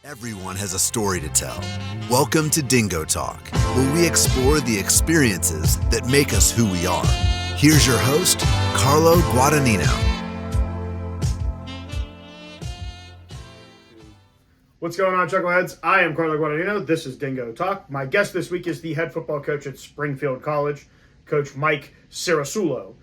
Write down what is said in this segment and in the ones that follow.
Everyone has a story to tell. Welcome to DingoTalk, where we explore the experiences that make us who we are. Here's your host, Carlo Guadagnino. What's going on, Chuckleheads? I am Carlo Guadagnino. This is DingoTalk. My guest this week is the head football coach at Springfield College, Coach Mike Cerasuolo.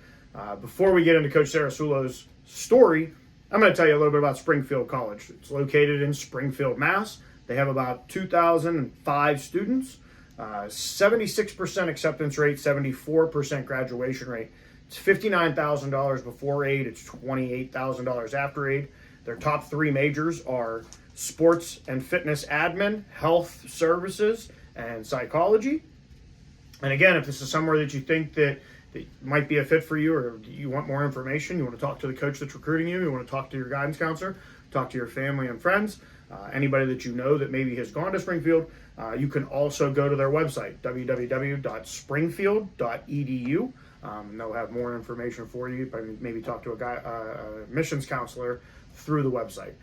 Before we get into Coach Cerasuolo's story, I'm going to tell you a little bit about Springfield College. It's located in Springfield, Mass. They have about 2,005 students, 76% acceptance rate, 74% graduation rate. It's $59,000 before aid. It's $28,000 after aid. Their top three majors are sports and fitness admin, health services, and psychology. And again, if this is somewhere that you think that might be a fit for you, or you want more information, you want to talk to the coach that's recruiting you, you want to talk to your guidance counselor, talk to your family and friends, anybody that you know that maybe has gone to Springfield, you can also go to their website, www.springfield.edu. And they'll have more information for you, maybe talk to a missions counselor through the website.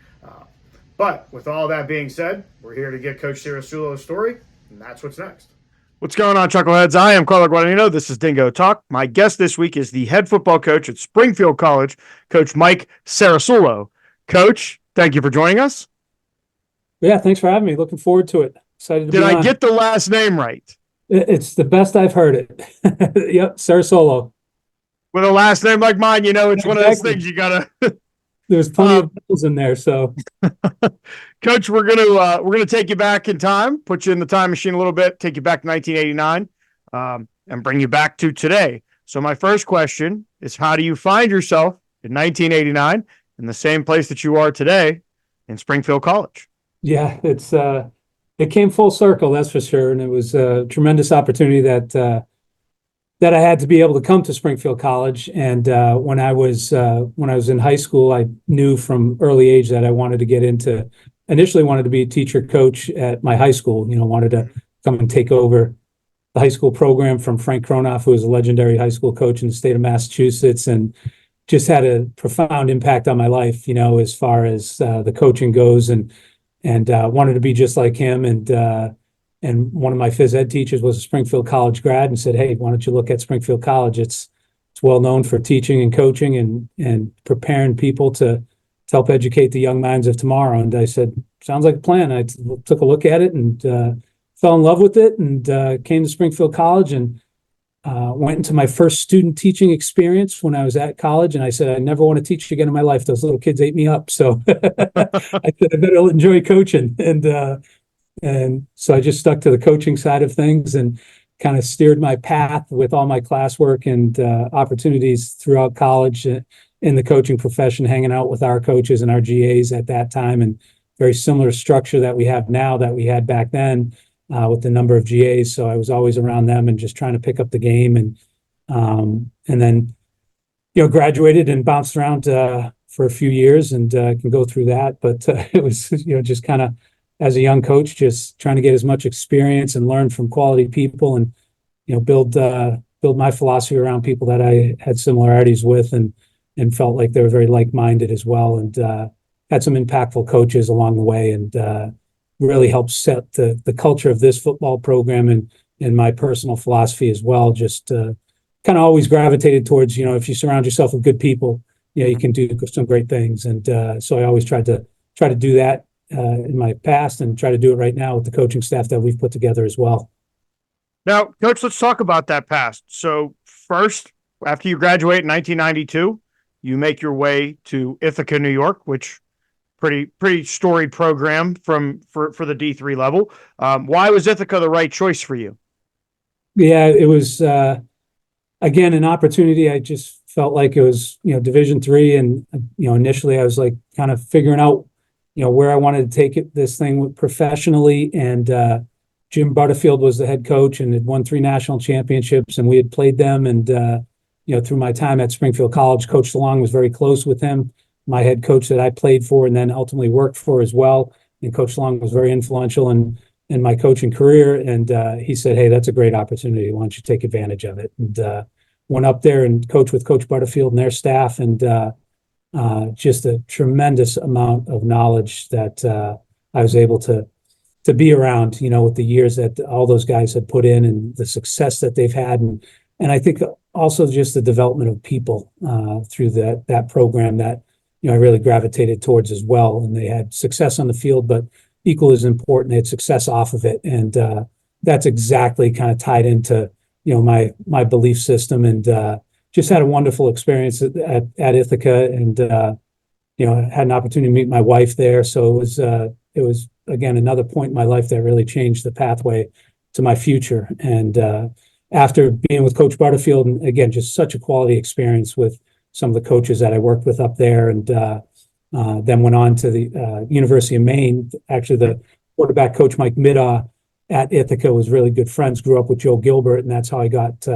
But with all that being said, we're here to get Coach Cerasuolo's story, and that's what's next. What's going on, Chuckleheads? I am Carlo Guadagnino. This is Dingo Talk. My guest this week is the head football coach at Springfield College, Coach Mike Cerasuolo. Coach, thank you for joining us. Yeah, thanks for having me. Looking forward to it. Excited to be on. Did I get the last name right? It's the best I've heard it. Yep, Cerasuolo. With a last name like mine, you know, it's one of those things you gotta. There's plenty of bills in there, so. Coach, we're gonna take you back in time, put you in the time machine a little bit, take you back to 1989, and bring you back to today. So my first question is, how do you find yourself in 1989 in the same place that you are today in Springfield College? Yeah, it came full circle, that's for sure, and it was a tremendous opportunity that I had to be able to come to Springfield College. And when I was in high school, I knew from early age that I wanted to get into. Initially, wanted to be a teacher coach at my high school. You know, wanted to come and take over the high school program from Frank Kronoff, who was a legendary high school coach in the state of Massachusetts, and just had a profound impact on my life. You know, as far as the coaching goes, and wanted to be just like him. And one of my phys ed teachers was a Springfield College grad and said, "Hey, why don't you look at Springfield College? It's well known for teaching and coaching and preparing people to help educate the young minds of tomorrow." And I said, "Sounds like a plan." I took a look at it and fell in love with it, and came to Springfield College and went into my first student teaching experience when I was at college. And I said, "I never want to teach again in my life. Those little kids ate me up." So I said, "I better enjoy coaching." And so I just stuck to the coaching side of things and kind of steered my path with all my classwork and opportunities throughout college in the coaching profession, hanging out with our coaches and our GAs at that time, and very similar structure that we have now that we had back then with the number of GAs. So I was always around them and just trying to pick up the game, and then, you know, graduated and bounced around for a few years, and can go through that. But it was, you know, just kind of, as a young coach, just trying to get as much experience and learn from quality people, and, you know, build my philosophy around people that I had similarities with, and felt like they were very like-minded as well, and had some impactful coaches along the way, and really helped set the culture of this football program and my personal philosophy as well. Just kind of always gravitated towards, you know, if you surround yourself with good people, you know, you can do some great things. And so I always tried to do that in my past, and try to do it right now with the coaching staff that we've put together as well. Now, Coach, let's talk about that past. So first, after you graduate in 1992, you make your way to Ithaca, New York, which pretty storied program for the D3 level. Why was Ithaca the right choice for you? Yeah, it was again an opportunity. I just felt like it was, you know, Division III, and, you know, initially I was like kind of figuring out, you know, where I wanted to take this thing professionally. And Jim Butterfield was the head coach and had won 3 national championships, and we had played them. And you know, through my time at Springfield College, Coach DeLong was very close with him, my head coach that I played for and then ultimately worked for as well. And Coach DeLong was very influential in my coaching career. And he said, "Hey, that's a great opportunity. Why don't you take advantage of it?" And went up there and coached with Coach Butterfield and their staff, and just a tremendous amount of knowledge that I was able to be around, with the years that all those guys had put in and the success that they've had. And I think also just the development of people through that program that, I really gravitated towards as well. And they had success on the field, but equally as important, they had success off of it. And that's exactly kind of tied into, my belief system, and just had a wonderful experience at Ithaca, and, had an opportunity to meet my wife there. So it was again, another point in my life that really changed the pathway to my future. And after being with Coach Butterfield, and again, just such a quality experience with some of the coaches that I worked with up there, and then went on to the University of Maine. Actually, the quarterback coach, Mike Middaugh, at Ithaca was really good friends, grew up with Joe Gilbert, and that's how I got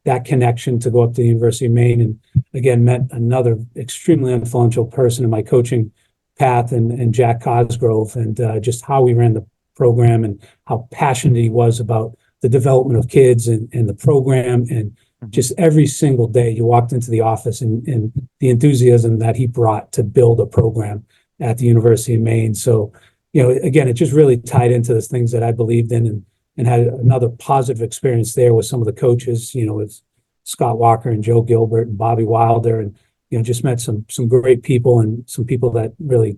that connection to go up to the University of Maine. And again, met another extremely influential person in my coaching path, and Jack Cosgrove, and just how we ran the program and how passionate he was about the development of kids and the program. And just every single day you walked into the office, and the enthusiasm that he brought to build a program at the University of Maine. So, again, it just really tied into the things that I believed in, and had another positive experience there with some of the coaches, with Scott Walker and Joe Gilbert and Bobby Wilder, and, just met some great people, and some people that really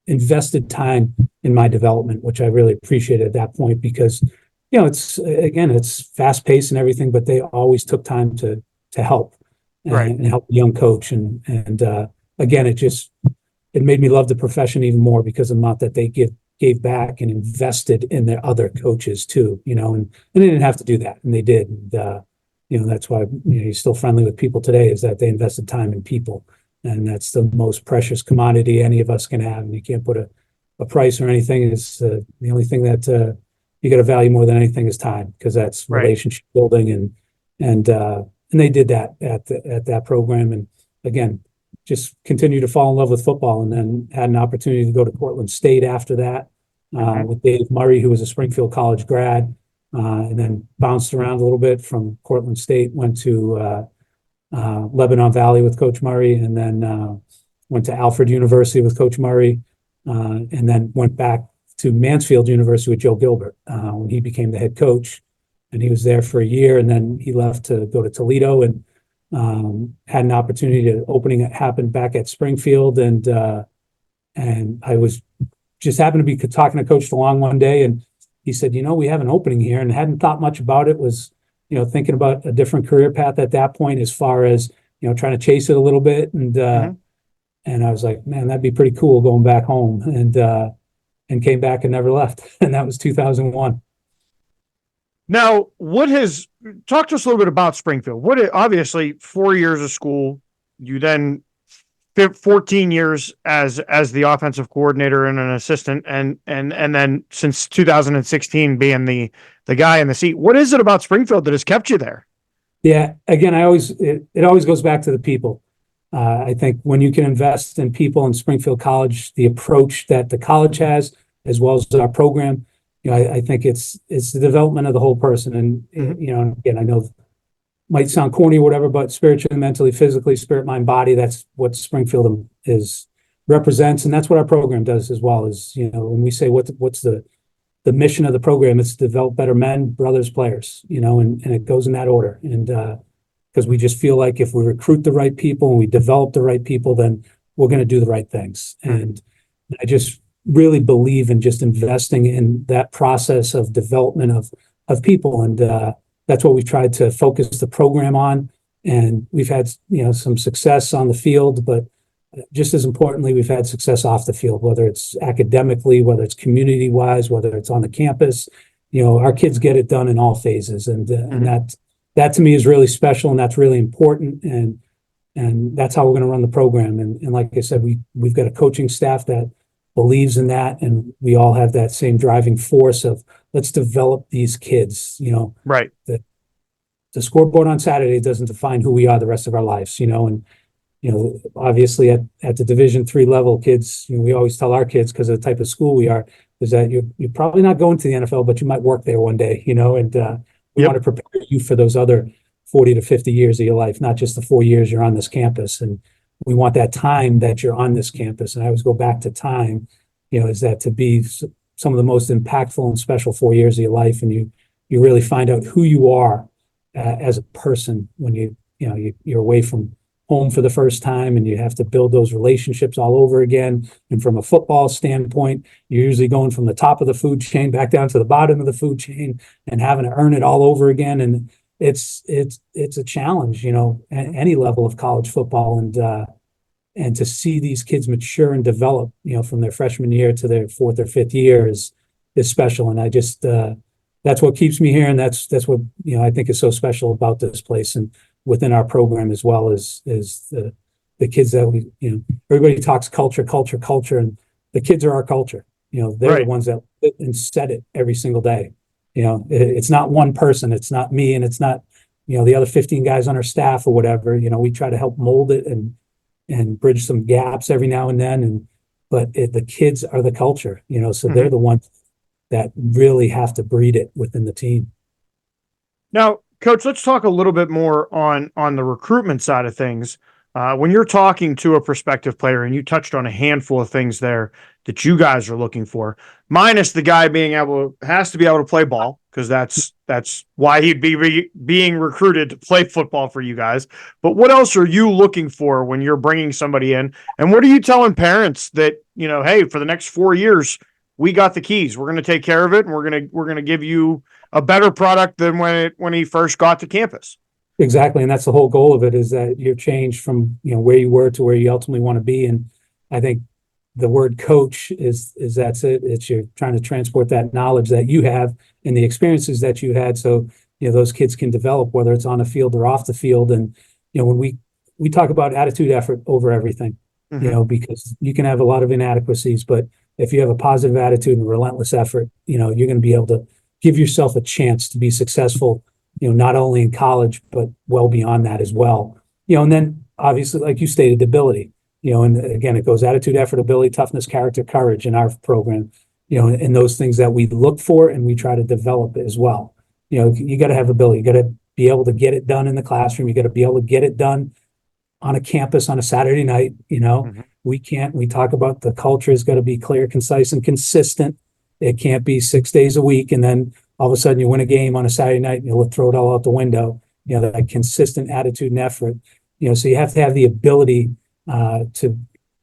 invested time in my development, which I really appreciated at that point, because, it's fast paced and everything, but they always took time to help, and help the young coach. And again, it made me love the profession even more, because of the amount that they gave back and invested in their other coaches too, and they didn't have to do that, and they did. And, that's why, you're still friendly with people today, is that they invested time in people. And that's the most precious commodity any of us can have. And you can't put a price or anything. It's the only thing that you got to value more than anything is time, because that's relationship building. And they did that at that program. And again, just continue to fall in love with football, and then had an opportunity to go to Portland State after that, with Dave Murray, who was a Springfield College grad, and then bounced around a little bit from Portland State, went to Lebanon Valley with Coach Murray, and then went to Alfred University with Coach Murray, and then went back to Mansfield University with Joe Gilbert when he became the head coach. And he was there for a year, and then he left to go to Toledo, and had an opportunity to opening happen back at Springfield. And I was just happened to be talking to Coach DeLong one day, and he said, we have an opening here, and hadn't thought much about it. Was, thinking about a different career path at that point, as far as, trying to chase it a little bit. And and I was like, man, that'd be pretty cool going back home, and came back and never left. And that was 2001. Now, talk to us a little bit about Springfield. Obviously 4 years of school, you then 14 years as the offensive coordinator and an assistant, and then since 2016 being the guy in the seat. What is it about Springfield that has kept you there? Yeah, again, it always goes back to the people. I think when you can invest in people in Springfield College, the approach that the college has, as well as our program, I think it's the development of the whole person. And, again, I know might sound corny or whatever, but spiritually, mentally, physically, spirit, mind, body, that's what Springfield represents. And that's what our program does as well. Is, when we say what's the mission of the program, it's to develop better men, brothers, players, and it goes in that order. And because we just feel like if we recruit the right people and we develop the right people, then we're going to do the right things. And I just really believe in just investing in that process of development of people. And that's what we've tried to focus the program on. And we've had, some success on the field, but just as importantly, we've had success off the field, whether it's academically, whether it's community wise, whether it's on the campus. Our kids get it done in all phases. And that to me is really special, and that's really important. And that's how we're going to run the program. And like I said, we've got a coaching staff that believes in that, and we all have that same driving force of let's develop these kids. Right. The scoreboard on Saturday doesn't define who we are the rest of our lives. And obviously at the Division III level, kids, we always tell our kids, because of the type of school we are, is that you're probably not going to the NFL, but you might work there one day. And we want to prepare you for those other 40 to 50 years of your life, not just the 4 years you're on this campus. And we want that time that you're on this campus. And I always go back to time is that to be some of the most impactful and special 4 years of your life, and you really find out who you are as a person when you're away from home for the first time, and you have to build those relationships all over again. And from a football standpoint, you're usually going from the top of the food chain back down to the bottom of the food chain and having to earn it all over again. And it's a challenge, at any level of college football. And to see these kids mature and develop, from their freshman year to their fourth or fifth year is special. And I just, that's what keeps me here. And that's what, I think is so special about this place and within our program as well is the kids that everybody talks culture, and the kids are our culture. They're Right. the ones that live and set it every single day. It's not one person, it's not me, and it's not, the other 15 guys on our staff or whatever. We try to help mold it and bridge some gaps every now and then. But the kids are the culture, so they're the ones that really have to breed it within the team. Now, Coach, let's talk a little bit more on the recruitment side of things. When you're talking to a prospective player, and you touched on a handful of things there that you guys are looking for, minus the guy has to be able to play ball, because that's why he'd be being recruited to play football for you guys. But what else are you looking for when you're bringing somebody in? And what are you telling parents that, hey, for the next 4 years, we got the keys. We're going to take care of it, and we're going to give you a better product than when he first got to campus. Exactly. And that's the whole goal of it, is that you're changed from, where you were to where you ultimately want to be. And I think the word coach is that's it. It's you're trying to transport that knowledge that you have and the experiences that you had. So, those kids can develop, whether it's on the field or off the field. And, when we talk about attitude, effort over everything, because you can have a lot of inadequacies, but if you have a positive attitude and relentless effort, you're going to be able to give yourself a chance to be successful, not only in college, but well beyond that as well. And then obviously, like you stated, ability, and again, it goes attitude, effort, ability, toughness, character, courage in our program, and those things that we look for and we try to develop as well. You got to have ability, you got to be able to get it done in the classroom. You got to be able to get it done on a campus on a Saturday night. We talk about the culture has got to be clear, concise, and consistent. It can't be 6 days a week, and then all of a sudden you win a game on a Saturday night and you'll throw it all out the window. That consistent attitude and effort. So you have to have the ability to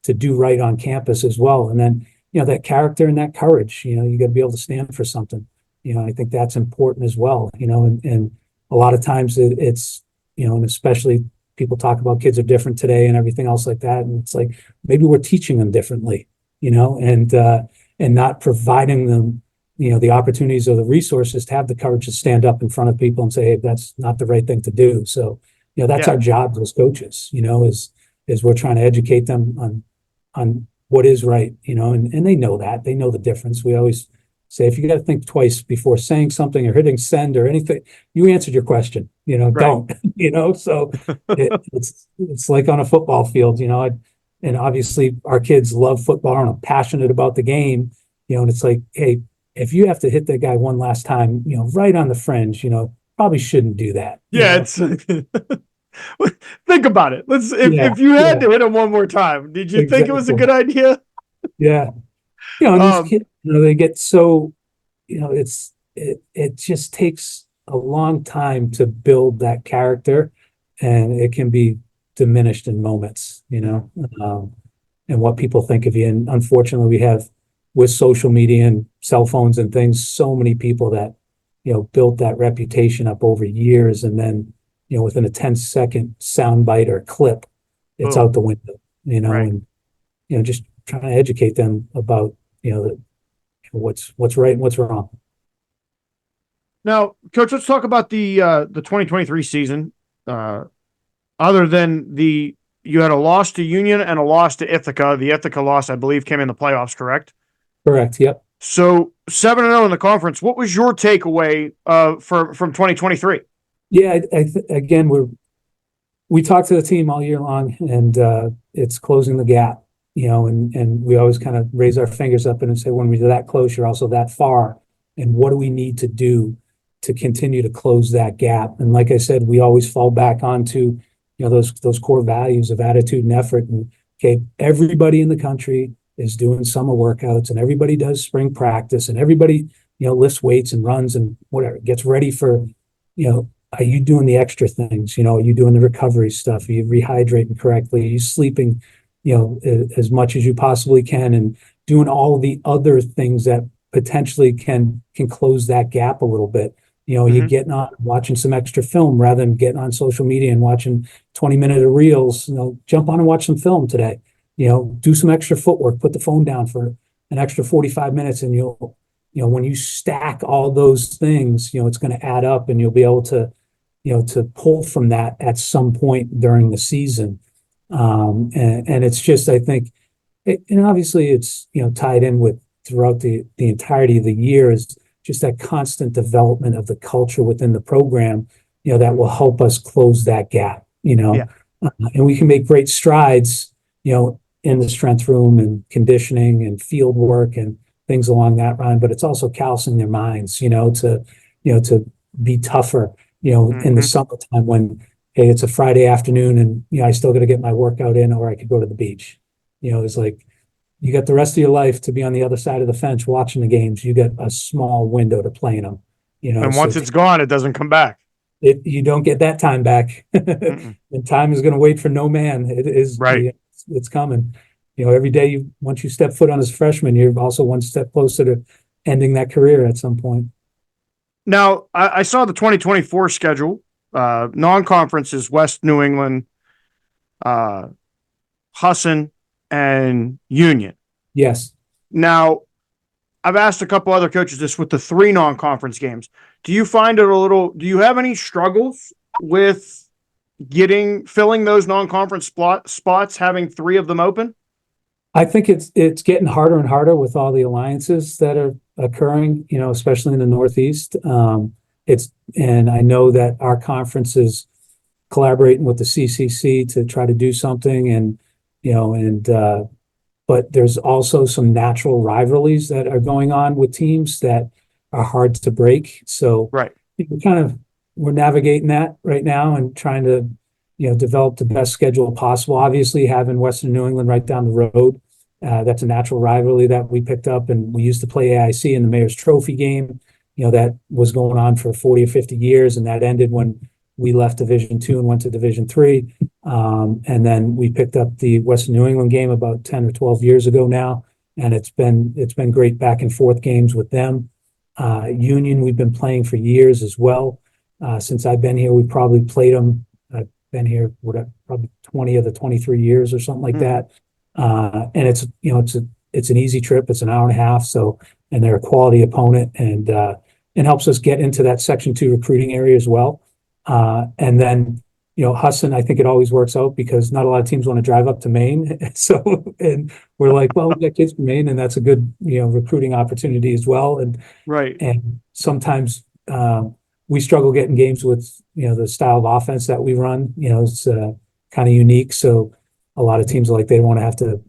do right on campus as well. And then, that character and that courage, you got to be able to stand for something. I think that's important as well, and a lot of times it's, and especially people talk about kids are different today and everything else like that. And it's like, maybe we're teaching them differently, and not providing them, the opportunities or the resources to have the courage to stand up in front of people and say, hey, that's not the right thing to do. So, that's our job as coaches, is we're trying to educate them on what is right, and they know that. They know the difference. We always say, if you got to think twice before saying something or hitting send or anything, you answered your question, Right. Don't, so it's like on a football field, and obviously our kids love football and are passionate about the game, and it's like, hey, if you have to hit that guy one last time, right on the fringe, probably shouldn't do that. Yeah, it's think about it. If you had to hit him one more time, did you think it was a good idea? Yeah. And these kids, they get so, it just takes a long time to build that character, and it can be diminished in moments, and what people think of you. And unfortunately, we have, with social media and cell phones and things, so many people that, built that reputation up over years, and then, within a 10-second soundbite or clip, it's out the window, Right. and, just trying to educate them about, what's right and what's wrong. Now, Coach, let's talk about the 2023 season. Other than you had a loss to Union and a loss to Ithaca. The Ithaca loss, I believe, came in the playoffs, correct? Correct. Yep. So 7-0 in the conference. What was your takeaway from 2023? Yeah, again, we talk to the team all year long, and it's closing the gap, and we always kind of raise our fingers up and say, when we're that close, you're also that far. And what do we need to do to continue to close that gap? And like I said, we always fall back onto, those core values of attitude and effort. And okay, everybody in the country is doing summer workouts, and everybody does spring practice, and everybody, lifts weights and runs and whatever, gets ready for, are you doing the extra things? Are you doing the recovery stuff? Are you rehydrating correctly? Are you sleeping, as much as you possibly can, and doing all the other things that potentially can close that gap a little bit? You getting on watching some extra film rather than getting on social media and watching 20-minute reels. Jump on and watch some film today. Do some extra footwork, put the phone down for an extra 45 minutes, and when you stack all those things, it's going to add up, and you'll be able to, to pull from that at some point during the season. And it's just, I think, and obviously it's, tied in with throughout the entirety of the year, is just that constant development of the culture within the program, that will help us close that gap, and we can make great strides, in the strength room and conditioning and field work and things along that line, but it's also calcing their minds, to be tougher, in the summertime when, hey, it's a Friday afternoon and, I still got to get my workout in, or I could go to the beach. It's like, you got the rest of your life to be on the other side of the fence watching the games. You get a small window to play in them, And once it's gone, it doesn't come back. You don't get that time back. And time is going to wait for no man. It is right. It's coming. Every day once you step foot on as a freshman, you're also one step closer to ending that career at some point. Now, I saw the 2024 schedule. Non-conference is West New England, Husson, and Union. Yes. Now, I've asked a couple other coaches this with the 3 non-conference games. Do you find it do you have any struggles with filling those non-conference spots, having 3 of them open? I think it's getting harder and harder with all the alliances that are occurring, especially in the Northeast. And I know that our conference is collaborating with the CCC to try to do something, and but there's also some natural rivalries that are going on with teams that are hard to break. So right, we're navigating that right now and trying to, develop the best schedule possible. Obviously, having Western New England right down the road, that's a natural rivalry that we picked up, and we used to play AIC in the Mayor's Trophy game. That was going on for 40 or 50 years, and that ended when we left Division II and went to Division III. And then we picked up the Western New England game about 10 or 12 years ago now, and it's been great back and forth games with them. Union, we've been playing for years as well. Since I've been here, we probably played them. I've been here probably 20 of the 23 years or something like that. And it's an easy trip. It's an hour and a half. So, and they're a quality opponent, and helps us get into that Section 2 recruiting area as well. And then, Husson, I think it always works out because not a lot of teams want to drive up to Maine. So, and we're like, well, we got kids from Maine, and that's a good, recruiting opportunity as well. And right. And sometimes we struggle getting games with, the style of offense that we run. It's kind of unique. So a lot of teams are like, they want to have to,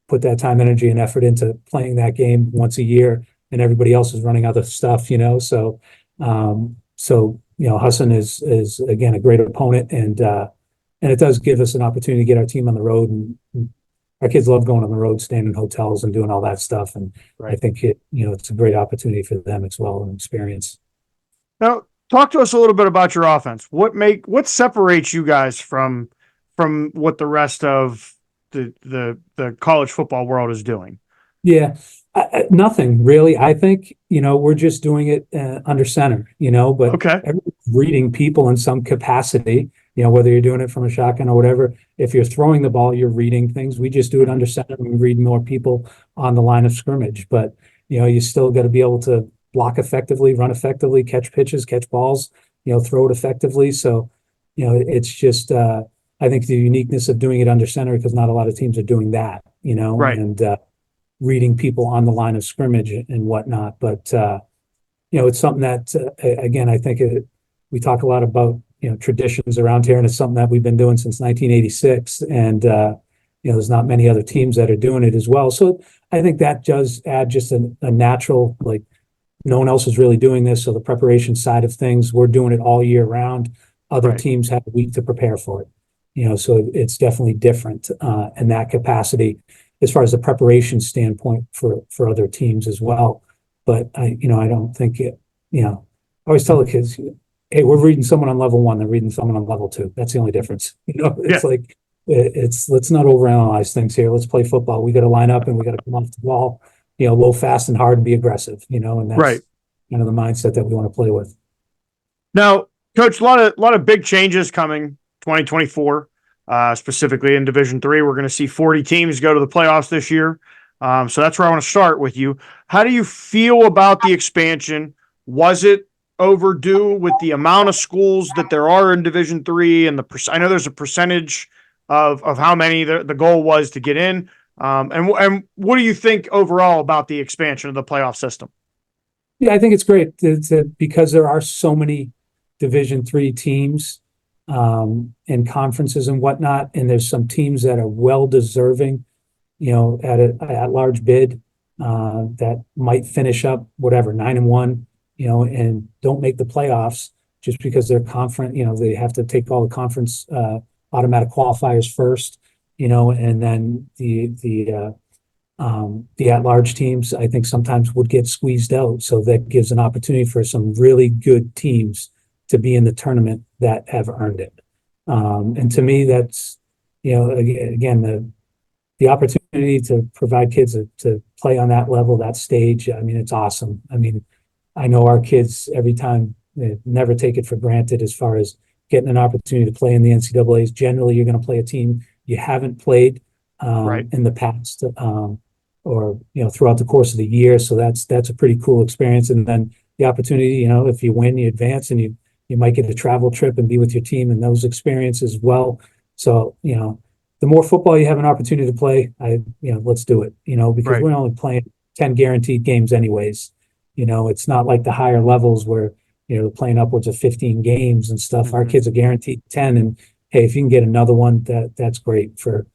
put that time, energy, and effort into playing that game once a year, and everybody else is running other stuff, So, Husson is again a great opponent, and it does give us an opportunity to get our team on the road, and our kids love going on the road, staying in hotels and doing all that stuff. And right. I think it's a great opportunity for them as well, and experience. Now, talk to us a little bit about your offense. What separates you guys from what the rest of the college football world is doing? Yeah. Nothing really. I think, we're just doing it under center, but okay. Everyone's reading people in some capacity, whether you're doing it from a shotgun or whatever. If you're throwing the ball, you're reading things. We just do it under center, and we read more people on the line of scrimmage. But, you still got to be able to block effectively, run effectively, catch pitches, catch balls, throw it effectively. So, it's just, I think the uniqueness of doing it under center, because not a lot of teams are doing that, right. And reading people on the line of scrimmage and whatnot. But, it's something that, again, I think we talk a lot about, traditions around here, and it's something that we've been doing since 1986. And, there's not many other teams that are doing it as well. So I think that does add just a natural, like, no one else is really doing this. So the preparation side of things, we're doing it all year round. Other right. teams have a week to prepare for it. So it's definitely different in that capacity. as far as the preparation standpoint for other teams as well. But I don't think it, I always tell the kids, hey, we're reading someone on level 1, they're reading someone on level 2. That's the only difference. It's like, let's not overanalyze things here. Let's play football. We got to line up and we got to come off the ball, low, fast, and hard and be aggressive, and that's right. Kind of the mindset that we want to play with. Now, Coach, a lot of big changes coming 2024, specifically in Division III. We're going to see 40 teams go to the playoffs this year. So that's where I want to start with you. How do you feel about the expansion? Was it overdue with the amount of schools that there are in Division III and I know there's a percentage of how many the goal was to get in. And what do you think overall about the expansion of the playoff system? Yeah, I think it's great because there are so many Division III teams and conferences and whatnot, and there's some teams that are well deserving, at large bid that might finish up 9-1, and don't make the playoffs just because they're conference. They have to take all the conference automatic qualifiers first, and then the at-large teams, I think sometimes would get squeezed out. So that gives an opportunity for some really good teams to be in the tournament that have earned it. And to me, that's, again, the opportunity to provide kids to play on that level, that stage. I mean, it's awesome. I mean, I know our kids every time, they never take it for granted as far as getting an opportunity to play in the NCAAs. Generally, you're going to play a team you haven't played in the past, or throughout the course of the year. So that's a pretty cool experience. And then the opportunity, if you win, you advance, and you might get a travel trip and be with your team and those experiences as well. So the more football you have an opportunity to play, let's do it. Because we're only playing 10 guaranteed games anyways. It's not like the higher levels where they're playing upwards of 15 games and stuff. Our kids are guaranteed 10, and hey, if you can get another one, that's great for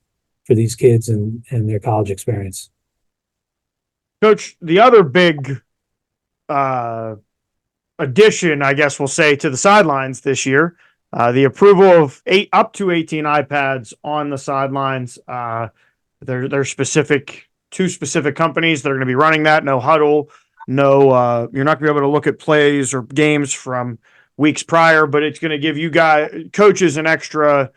these kids and their college experience. Coach, the other big addition, I guess we'll say, to the sidelines this year, the approval of up to 18 iPads on the sidelines. There's two specific companies that are going to be running that. No huddle, no, you're not going to be able to look at plays or games from weeks prior, but it's going to give you coaches an extra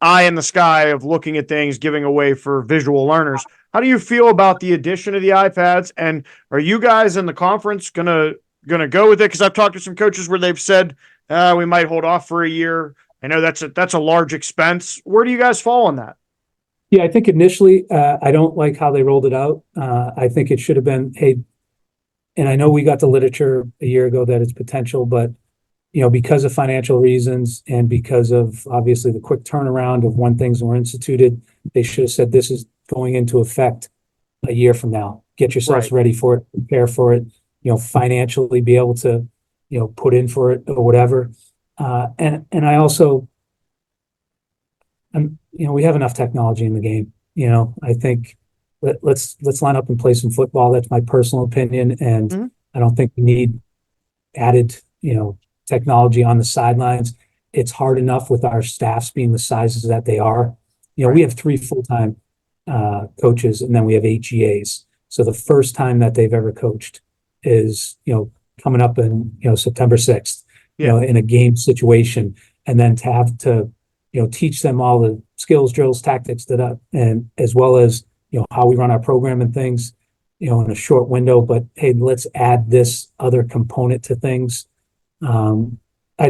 eye in the sky of looking at things, giving away for visual learners. How do you feel about the addition of the iPads? And are you guys in the conference gonna go with it? Because I've talked to some coaches where they've said we might hold off for a year. I know that's a large expense. Where do you guys fall on that? Yeah, I think initially I don't like how they rolled it out. I think it should have been, hey, and I know we got the literature a year ago that it's potential, but because of financial reasons and because of obviously the quick turnaround of when things were instituted, they should have said this is going into effect a year from now. Get yourselves ready for it, prepare for it, financially be able to, put in for it or whatever. And I also, we have enough technology in the game. I think let's line up and play some football. That's my personal opinion. And I don't think we need added, technology on the sidelines. It's hard enough with our staffs being the sizes that they are. We have 3 full-time coaches, and then we have 8 GAs. So the first time that they've ever coached is, coming up in, September 6th, in a game situation, and then to have to, teach them all the skills, drills, tactics and as well as, how we run our program and things, in a short window. But hey, let's add this other component to things. Again, I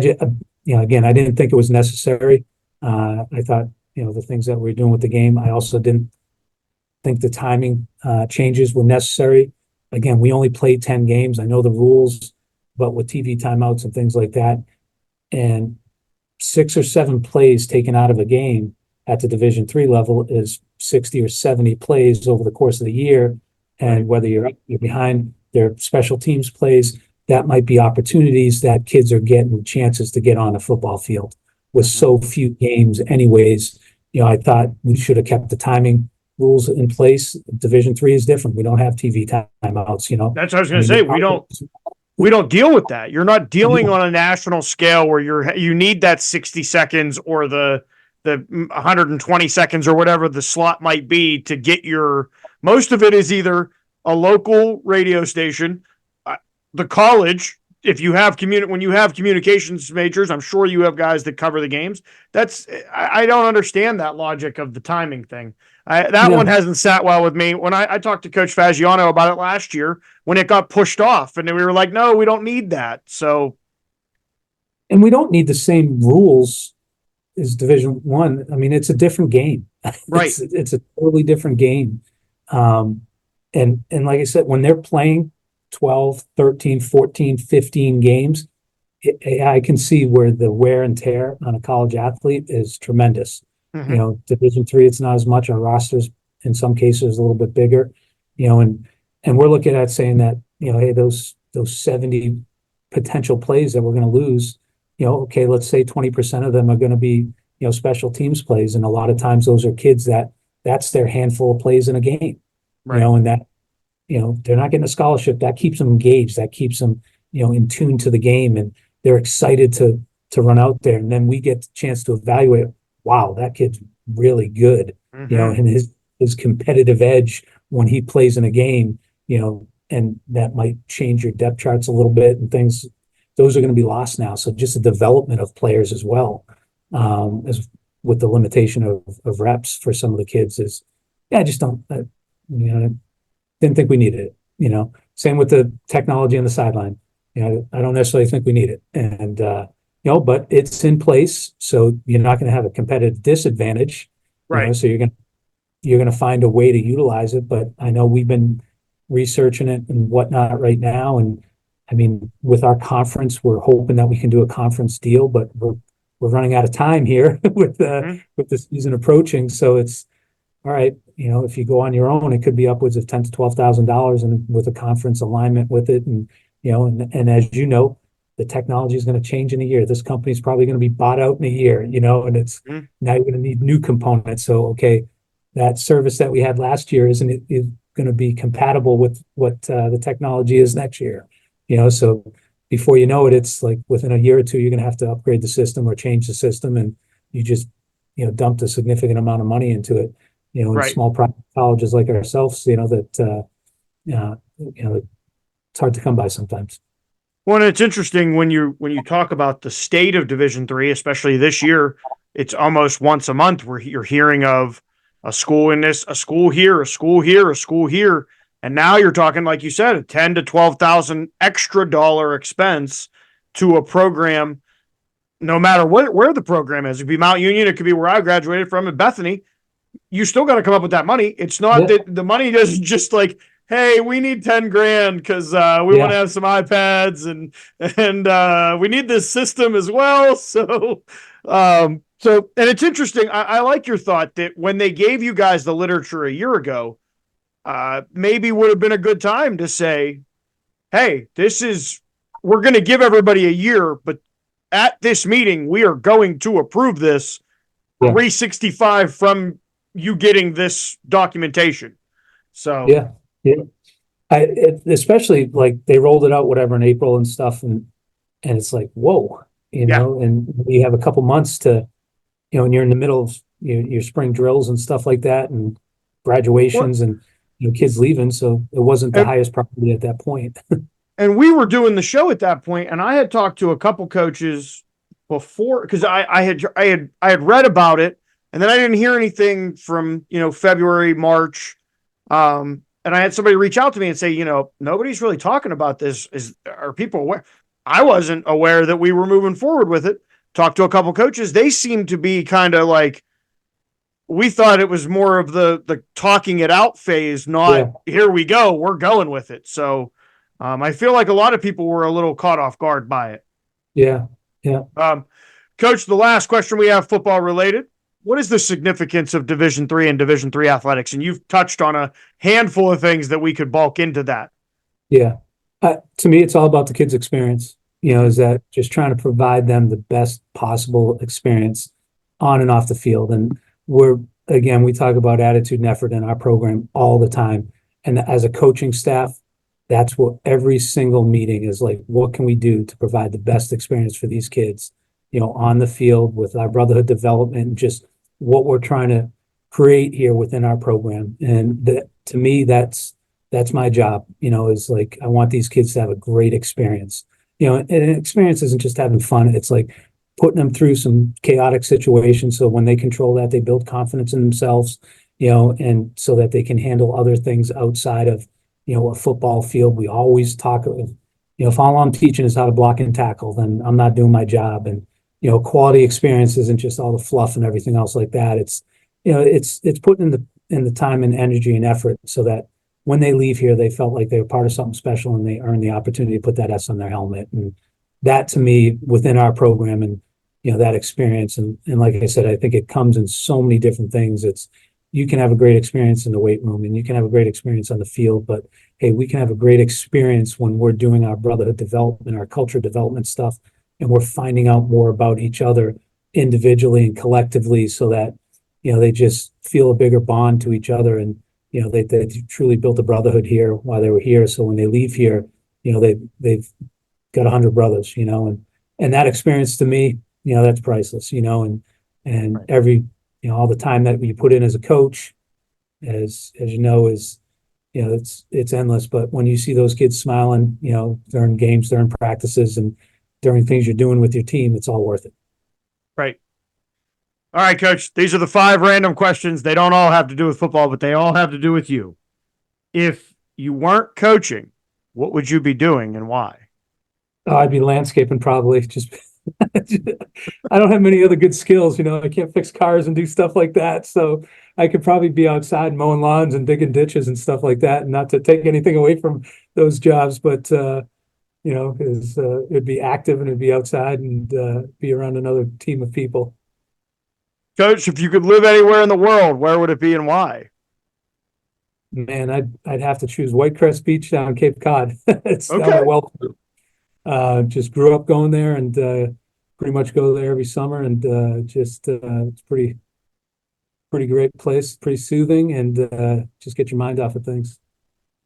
didn't think it was necessary. I thought, the things that we're doing with the game, I also didn't think the timing changes were necessary. Again, we only played 10 games. I know the rules, but with TV timeouts and things like that, and 6 or 7 plays taken out of a game at the Division III level is 60 or 70 plays over the course of the year. And whether you're up, you're behind, their special teams plays, that might be opportunities that kids are getting chances to get on a football field. With so few games anyways, I thought we should have kept the timing rules in place. Division III is different. We don't have TV timeouts, That's what I was going to say. We don't deal with that. You're not dealing on a national scale where you need that 60 seconds or the 120 seconds or whatever the slot might be to get your Most of it is either a local radio station, the college. If you have when you have communications majors, I'm sure you have guys that cover the games. I don't understand that logic of the timing thing. One hasn't sat well with me. When I talked to Coach Fagiano about it last year, when it got pushed off, and we were like, no, we don't need that. So, and we don't need the same rules as Division I. I mean, it's a different game. Right. It's a totally different game. And like I said, when they're playing 12, 13, 14, 15 games, I can see where the wear and tear on a college athlete is tremendous. Mm-hmm. Division III, it's not as much. Our rosters, in some cases, a little bit bigger, and we're looking at saying that, hey, those 70 potential plays that we're going to lose, okay, let's say 20% of them are going to be, special teams plays. And a lot of times those are kids that's their handful of plays in a game, right. And that, they're not getting a scholarship. That keeps them engaged. That keeps them, in tune to the game, and they're excited to run out there. And then we get the chance to evaluate, wow, that kid's really good, Mm-hmm. And his competitive edge when he plays in a game, and that might change your depth charts a little bit and things. Those are going to be lost now. So just the development of players as well, as with the limitation of reps for some of the kids is, I just don't, didn't think we needed it, same with the technology on the sideline. I don't necessarily think we need it. And, but it's in place. So you're not going to have a competitive disadvantage, right? So you're going to find a way to utilize it. But I know we've been researching it and whatnot right now. And I mean, with our conference, we're hoping that we can do a conference deal, but we're running out of time here with the season approaching. So it's all right. If you go on your own, it could be upwards of $10,000 to $12,000, and with a conference alignment with it, and and as you know, the technology is going to change in a year. This company is probably going to be bought out in a year, and it's now you're going to need new components. So okay, that service that we had last year is going to be compatible with what the technology is next year. So before you know it, it's like within a year or two, you're going to have to upgrade the system or change the system, and you just dumped a significant amount of money into it. In right. Small private colleges like ourselves, that it's hard to come by sometimes. Well, it's interesting when you talk about the state of Division III, especially this year, it's almost once a month where you're hearing of a school in this, a school here, a school here, a school here. And now you're talking, like you said, a $10,000 to $12,000 extra dollar expense to a program, no matter where the program is. It could be Mount Union, it could be where I graduated from at Bethany. You still got to come up with that money. It's not that the money doesn't just like, hey, we need 10 grand because we want to have some iPads and we need this system as well. So and it's interesting. I like your thought that when they gave you guys the literature a year ago, maybe would have been a good time to say, hey, we're going to give everybody a year, but at this meeting, we are going to approve this 365 from you getting this documentation. So especially like they rolled it out whatever in April and stuff, and it's like whoa, and we have a couple months to, and you're in the middle of your spring drills and stuff like that, and graduations and kids leaving, so it wasn't the highest priority at that point. And we were doing the show at that point, and I had talked to a couple coaches before because I had read about it. And then I didn't hear anything from, February, March. And I had somebody reach out to me and say, nobody's really talking about this. Are people aware? I wasn't aware that we were moving forward with it. Talked to a couple coaches. They seemed to be kind of like, we thought it was more of the talking it out phase, not here we go, we're going with it. So I feel like a lot of people were a little caught off guard by it. Yeah. Coach, the last question we have football related. What is the significance of Division III and Division III athletics? And you've touched on a handful of things that we could bulk into that. Yeah. To me, it's all about the kids' experience, is that just trying to provide them the best possible experience on and off the field. And we talk about attitude and effort in our program all the time. And as a coaching staff, that's what every single meeting is like, what can we do to provide the best experience for these kids, on the field with our brotherhood development, and just what we're trying to create here within our program. And to me, that's my job, is like, I want these kids to have a great experience, and an experience isn't just having fun. It's like putting them through some chaotic situations. So when they control that, they build confidence in themselves, and so that they can handle other things outside of, a football field. We always talk of, if all I'm teaching is how to block and tackle, then I'm not doing my job. And, quality experience isn't just all the fluff and everything else like that. It's, it's putting in the time and energy and effort so that when they leave here, they felt like they were part of something special and they earned the opportunity to put that S on their helmet. And that, to me, within our program and, that experience. And like I said, I think it comes in so many different things. You can have a great experience in the weight room and you can have a great experience on the field, but hey, we can have a great experience when we're doing our brotherhood development, our culture development stuff, and we're finding out more about each other individually and collectively so that, they just feel a bigger bond to each other. And, they truly built a brotherhood here while they were here. So when they leave here, they've got 100 brothers, and that experience to me, that's priceless, and Right. every, all the time that you put in as a coach, as is, it's endless. But when you see those kids smiling, during games, during practices, and during things you're doing with your team, it's all worth it. Right. All right, Coach. These are the 5 random questions. They don't all have to do with football, but they all have to do with you. If you weren't coaching, what would you be doing and why? Oh, I'd be landscaping probably. Just I don't have many other good skills, I can't fix cars and do stuff like that. So I could probably be outside mowing lawns and digging ditches and stuff like that. And not to take anything away from those jobs, but it'd be active and it'd be outside and be around another team of people. Coach, if you could live anywhere in the world, where would it be and why? Man, I'd have to choose Whitecrest Beach down Cape Cod. It's Okay. down by Wellford. Just grew up going there and pretty much go there every summer, and it's pretty great place, pretty soothing, and just get your mind off of things.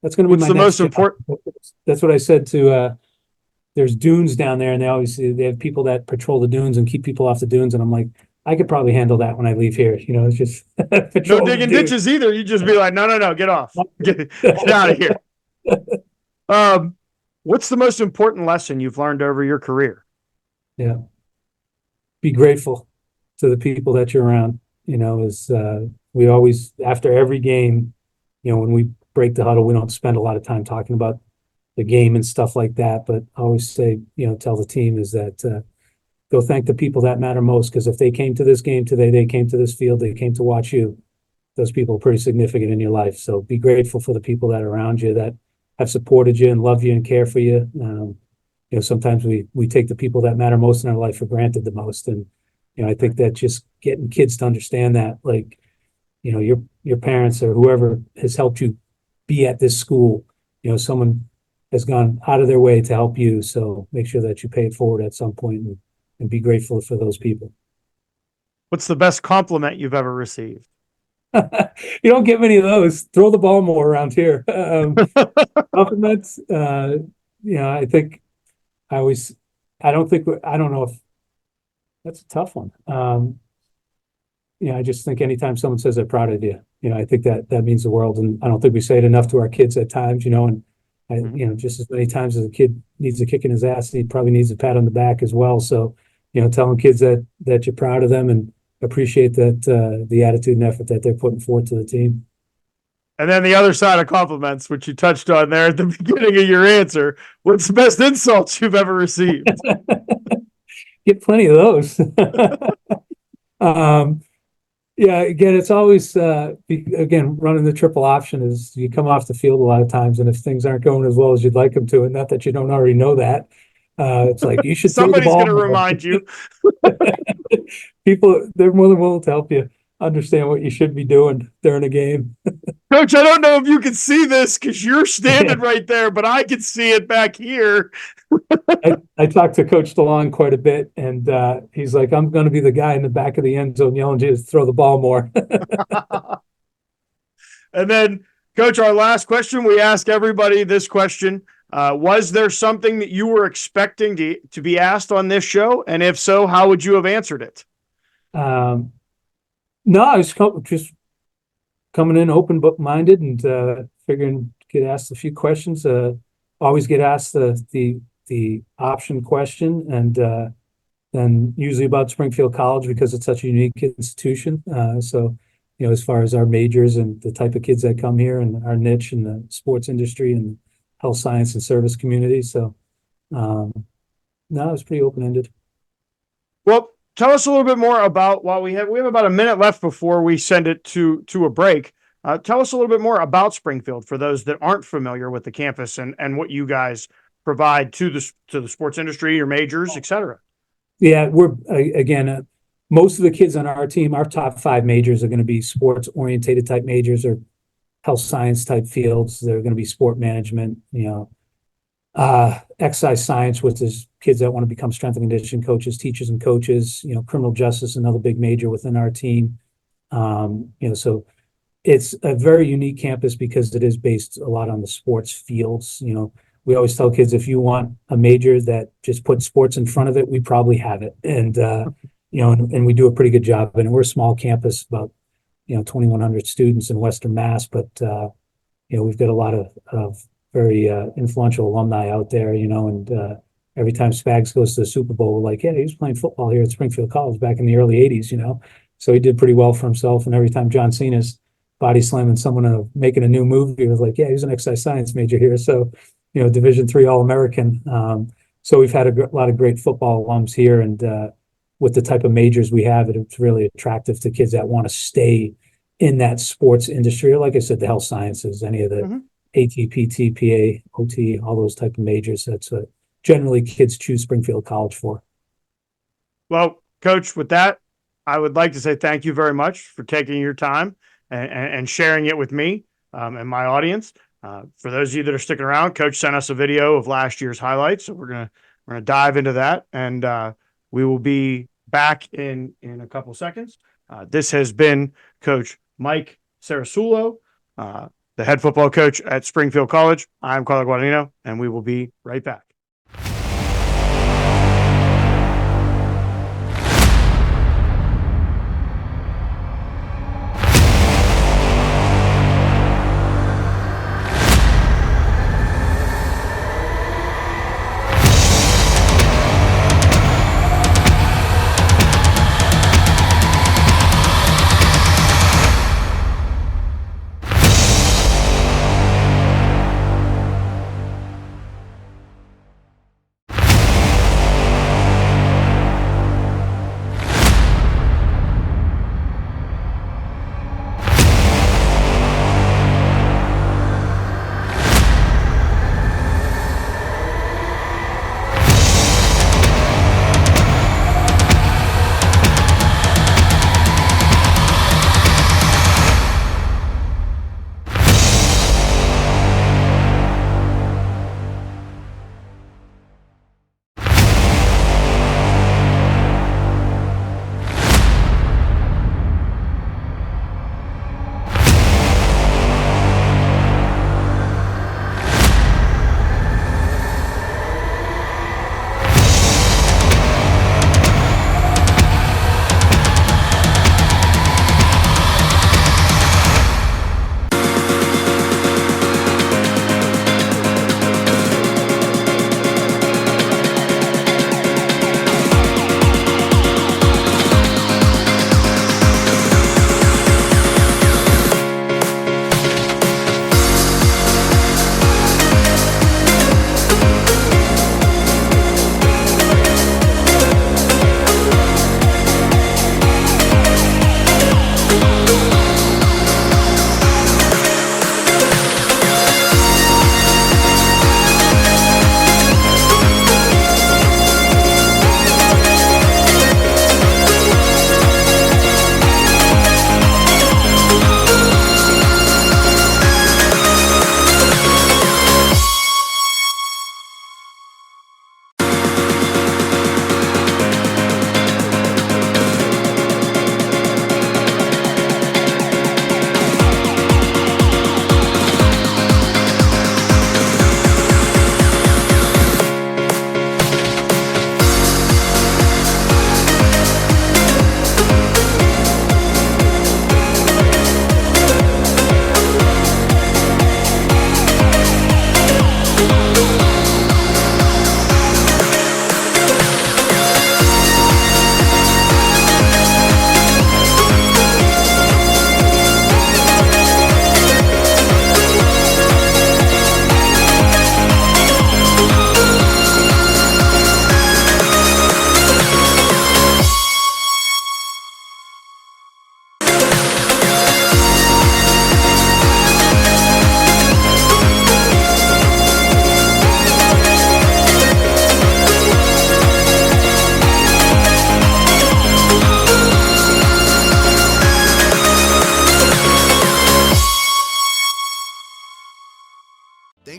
That's going to be What's my the next most job. important? That's what I said to. There's dunes down there, and they have people that patrol the dunes and keep people off the dunes, and I'm like, I could probably handle that when I leave here. It's just No patrol the digging dunes. ditches either. You just be like, no, get off. Get out of here. What's the most important lesson you've learned over your career? Yeah. Be grateful to the people that you're around. We always, after every game, when we break the huddle, we don't spend a lot of time talking about the game and stuff like that. But I always say, tell the team is that go thank the people that matter most. Because if they came to this game today, they came to this field, they came to watch you, those people are pretty significant in your life. So be grateful for the people that are around you that have supported you and love you and care for you. Sometimes we take the people that matter most in our life for granted the most. And, I think that just getting kids to understand that, like, your parents or whoever has helped you be at this school, someone has gone out of their way to help you. So make sure that you pay it forward at some point and be grateful for those people. What's the best compliment you've ever received? You don't get many of those. Throw the ball more around here. Compliments. I think I don't know if that's a tough one. I just think anytime someone says they're proud of you, I think that means the world. And I don't think we say it enough to our kids at times, and just as many times as a kid needs a kick in his ass, he probably needs a pat on the back as well. So, telling kids that you're proud of them and appreciate that the attitude and effort that they're putting forward to the team. And then the other side of compliments, which you touched on there at the beginning of your answer. What's the best insults you've ever received? Get plenty of those. Again, it's always, running the triple option is you come off the field a lot of times, and if things aren't going as well as you'd like them to, and not that you don't already know that, it's like you should. Somebody's going to remind you. People, they're more than willing to help you understand what you should be doing during a game. Coach, I don't know if you can see this because you're standing right there, but I can see it back here. I talked to Coach DeLong quite a bit, and he's like, I'm going to be the guy in the back of the end zone yelling to throw the ball more. And then, Coach, our last question, we ask everybody this question. Was there something that you were expecting to be asked on this show? And if so, how would you have answered it? No, I was just coming in open book minded and figuring get asked a few questions. Always get asked the option question, and then usually about Springfield College because it's such a unique institution. So, as far as our majors and the type of kids that come here and our niche in the sports industry and health science and service community. So, no, it's pretty open ended. Well, tell us a little bit more about while we have about a minute left before we send it to a break. Tell us a little bit more about Springfield for those that aren't familiar with the campus and what you guys provide to the sports industry, your majors, et cetera. Yeah, we're again, most of the kids on our team, our top 5 majors are going to be sports orientated type majors or health science type fields. They're going to be sport management, exercise science, which is kids that want to become strength and conditioning coaches, teachers and coaches, criminal justice, another big major within our team. So it's a very unique campus because it is based a lot on the sports fields. We always tell kids, if you want a major that just puts sports in front of it, we probably have it. And, and we do a pretty good job. And we're a small campus, about, 2,100 students in Western Mass, but, we've got a lot of very influential alumni out there, and every time Spags goes to the Super Bowl, we're like, yeah, he was playing football here at Springfield College back in the early 80s, so he did pretty well for himself. And every time John Cena's body slamming someone making a new movie, he was like, yeah, he was an exercise science major here. So, Division III All-American. So we've had a lot of great football alums here, and with the type of majors we have, it's really attractive to kids that want to stay in that sports industry, or like I said, the health sciences, any of the AT, PT, PA, OT, all those type of majors. That's what generally kids choose Springfield College for. Well, Coach, with that, I would like to say thank you very much for taking your time and sharing it with me and my audience. For those of you that are sticking around, Coach sent us a video of last year's highlights, so we're gonna dive into that, and we will be back in a couple seconds. This has been Coach Mike Cerasuolo, the head football coach at Springfield College. I'm Carlo Guadagnino, and we will be right back.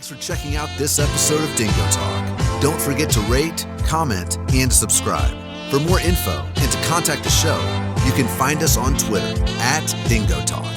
Thanks for checking out this episode of Dingo Talk. Don't forget to rate, comment, and subscribe. For more info and to contact the show, you can find us on Twitter @DingoTalk.